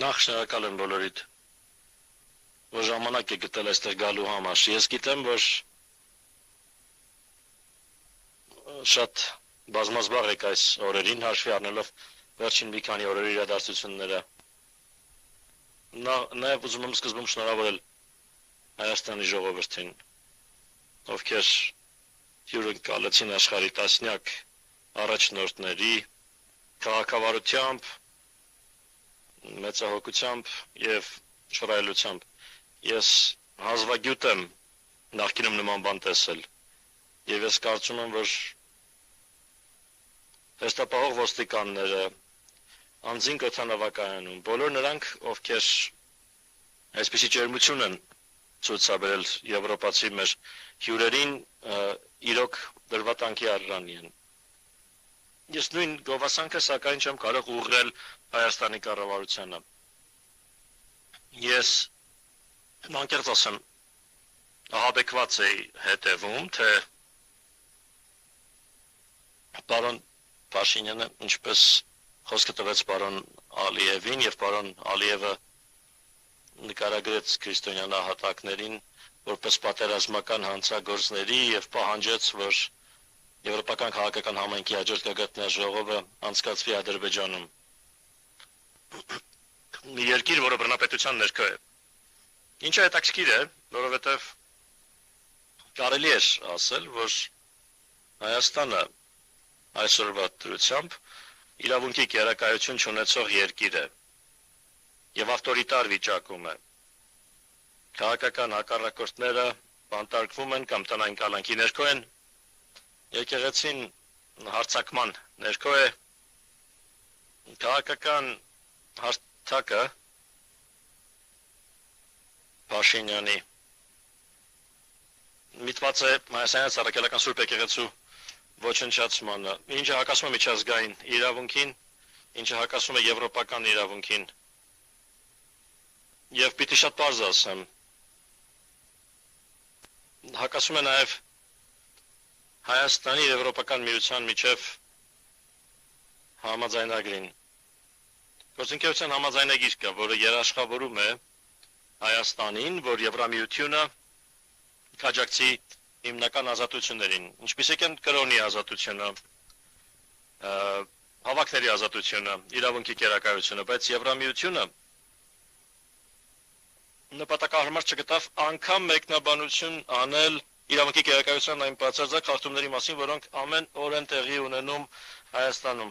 Նախ շնորհակալ եմ բոլորիդ, որ ժամանակ է գտել այստեղ գալու համար։ Ես գիտեմ, որ շատ բազմազբաղ եք այս օրերին, հաշվի առնելով վերջին մի քանի օրերի իրադարձությունները։ Նաև ուզում եմ սկզբում շնորհավորել Հայաստանի ժողովրդին, ովքեր հյուրընկալեցին աշխարհի տասնյակ առաջնորդների քաղաքավարությամբ, մեծահոգությամբ եւ շռայլությամբ։ Ես հազվագյուտ եմ նախկինում նման բան տեսել եւ ես կարծում եմ, որ հստապահող ոստիկանները անձին օդանավակայանում բոլոր նրանք, ովքեր այսպիսի ջերմություն են ցույցաբերել եվրոպացի մեր հյուրերին, իրոք դրվատանքի արժանի են։ Ես նույն գովասանքը սակայն չեմ կարող ուղղել Հայաստանի կառավարությանը։ Ես անկեղծ ասեմ, ահաբեկված էի հետևում, թե պարոն Փաշինյանը ինչպես խոսքը տվեց պարոն Ալիևին եւ պարոն Ալիևը նկարագրեց քրիստոնյա նահատակներին որպես պատերազմական հանցագործների եւ պահանջեց, որ Եվրոպական քաղաքական համայնքի հաջորդ գագաթնաժողովը անցկացվի Ադրբեջանում։ Մի երկիր, որը բռնապետության ներքո է։ Ինչը հետաքրքիր է, որովհետև կարելի է ասել, որ Հայաստանը այսօրվա դրությամբ իրավունքի գերակայություն չունեցող երկիր է եւ ավտորիտար վիճակում է։ Քաղաքական հակառակորդները բանտարկվում են կամ տնային կալանքի ներքո են, եկեղեցին հարձակման ներքո է, քաղաքական հարթակը Փաշինյանի միտված է Հայաստանի Սարաքելական Սուրբ եկեղեցու ոչնչացմանը, ինչը հակասում է միջազգային իրավունքին, ինչը հակասում է եվրոպական իրավունքին։ Եվ պիտի շատ պարզ ասեմ, հակասում է նաև Հայաստանի Եվրոպական միության միջև համաձայնագրին։ Գործընկերության համաձայնագիր կա, որը երաշխավորում է Հայաստանին, որ Եվրամիությունը կաջակցի հիմնական ազատություններին, ինչպիսիք են կրոնի ազատությունը, հավաքների ազատությունը, իրավունքի գերակայությունը, բայց Եվրամիությունը նպատակահարմար չգտավ անգամ մեկնաբանություն անել իրավունքի գերակայության այն բացարձակ խախտումների մասին, որոնք ամեն օր են տեղի ունենում Հայաստանում։